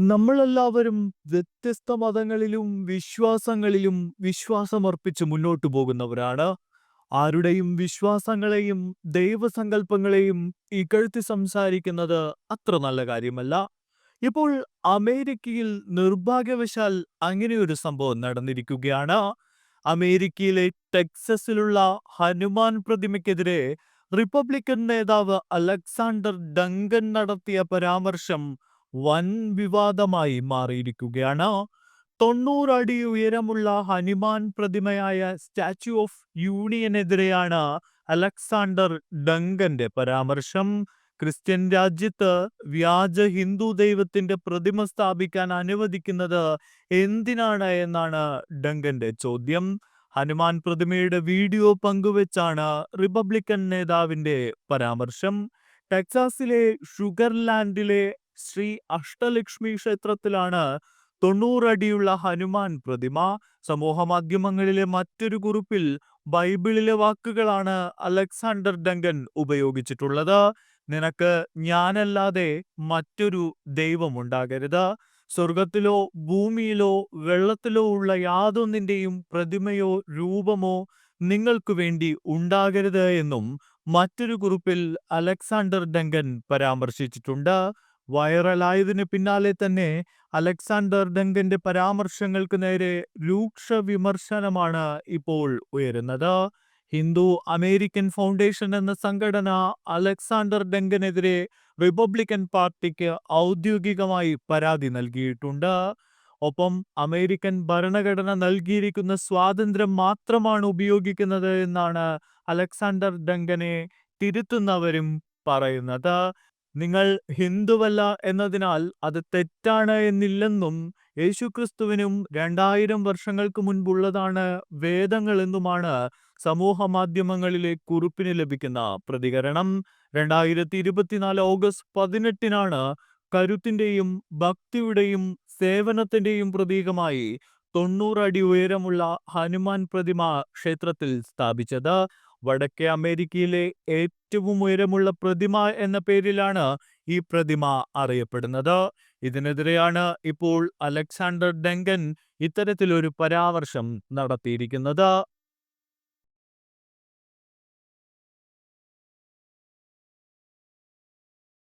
നമ്മളെല്ലാവരും വ്യത്യസ്ത മതങ്ങളിലും വിശ്വാസങ്ങളിലും വിശ്വാസമർപ്പിച്ച് മുന്നോട്ടു പോകുന്നവരാണ്. ആരുടെയും വിശ്വാസങ്ങളെയും ദൈവസങ്കല്പങ്ങളെയും ഇകഴ്ത്തി സംസാരിക്കുന്നത് അത്ര നല്ല കാര്യമല്ല. ഇപ്പോൾ അമേരിക്കയിൽ നിർഭാഗ്യവശാൽ അങ്ങനെയൊരു സംഭവം നടന്നിരിക്കുകയാണ്. അമേരിക്കയിലെ ടെക്സസിലുള്ള ഹനുമാൻ പ്രതിമയ്ക്കെതിരെ റിപ്പബ്ലിക്കൻ നേതാവ് അലക്സാണ്ടർ ഡങ്കൻ നടത്തിയ പരാമർശം വൻ വിവാദമായി മാറിയിരിക്കുകയാണ്. 90 അടി ഉയരമുള്ള ഹനുമാൻ പ്രതിമയായ സ്റ്റാച്യു ഓഫ് യൂണിയനെതിരെയാണ് അലക്സാണ്ടർ ഡങ്കന്റെ പരാമർശം. ക്രിസ്ത്യൻ രാജ്യത്ത് വ്യാജ ഹിന്ദു ദൈവത്തിന്റെ പ്രതിമ സ്ഥാപിക്കാൻ അനുവദിക്കുന്നത് എന്തിനാണ് എന്നാണ് ഡങ്കന്റെ ചോദ്യം. ഹനുമാൻ പ്രതിമയുടെ വീഡിയോ പങ്കുവെച്ചാണ് റിപ്പബ്ലിക്കൻ നേതാവിന്റെ പരാമർശം. ടെക്സാസിലെ ഷുഗർലാൻഡിലെ ശ്രീ അഷ്ടലക്ഷ്മി ക്ഷേത്രത്തിലാണ് 90 അടിയുള്ള ഹനുമാൻ പ്രതിമ. സമൂഹമാധ്യമങ്ങളിലെ മറ്റൊരു കുറിപ്പിൽ ബൈബിളിലെ വാക്കുകളാണ് അലക്സാണ്ടർ ഡങ്കൻ ഉപയോഗിച്ചിട്ടുള്ളത്. നിനക്ക് ഞാനല്ലാതെ മറ്റൊരു ദൈവമുണ്ടാകരുത്. സ്വർഗത്തിലോ ഭൂമിയിലോ വെള്ളത്തിലോ ഉള്ള യാതൊന്നിന്റെയും പ്രതിമയോ രൂപമോ നിങ്ങൾക്ക് വേണ്ടി ഉണ്ടാകരുത് എന്നും മറ്റൊരു കുറിപ്പിൽ അലക്സാണ്ടർ ഡങ്കൻ പരാമർശിച്ചിട്ടുണ്ട്. വൈറലായതിനു പിന്നാലെ തന്നെ അലക്സാണ്ടർ ഡങ്കന്റെ പരാമർശങ്ങൾക്ക് നേരെ രൂക്ഷ വിമർശനമാണ് ഇപ്പോൾ ഉയരുന്നത്. ഹിന്ദു അമേരിക്കൻ ഫൗണ്ടേഷൻ എന്ന സംഘടന അലക്സാണ്ടർ ഡങ്കനെതിരെ റിപ്പബ്ലിക്കൻ പാർട്ടിക്ക് ഔദ്യോഗികമായി പരാതി നൽകിയിട്ടുണ്ട്. ഒപ്പം അമേരിക്കൻ ഭരണഘടന നൽകിയിരിക്കുന്ന സ്വാതന്ത്ര്യം മാത്രമാണ് ഉപയോഗിക്കുന്നത് എന്നാണ് അലക്സാണ്ടർ ഡങ്കനെ തിരുത്തുന്നവരും പറയുന്നത്. നിങ്ങൾ ഹിന്ദുവല്ല എന്നതിനാൽ അത് തെറ്റാണ് എന്നില്ലെന്നും യേശുക്രിസ്തുവിനും 2000 വർഷങ്ങൾക്ക് മുൻപുള്ളതാണ് വേദങ്ങൾ എന്നുമാണ് സമൂഹ മാധ്യമങ്ങളിലെ കുറിപ്പിന് ലഭിക്കുന്ന പ്രതികരണം. 2024 ഓഗസ്റ്റ് 18-നാണ് കരുത്തിന്റെയും ഭക്തിയുടെയും സേവനത്തിന്റെയും പ്രതീകമായി 90 അടി ഉയരമുള്ള ഹനുമാൻ പ്രതിമ ക്ഷേത്രത്തിൽ സ്ഥാപിച്ചത്. വടക്കേ അമേരിക്കയിലെ ഏറ്റവും ഉയരമുള്ള പ്രതിമ എന്ന പേരിലാണ് ഈ പ്രതിമ അറിയപ്പെടുന്നത്. ഇതിനെതിരെയാണ് ഇപ്പോൾ അലക്സാണ്ടർ ഡങ്കൻ ഇത്തരത്തിലൊരു പരാമർശം നടത്തിയിരിക്കുന്നത്.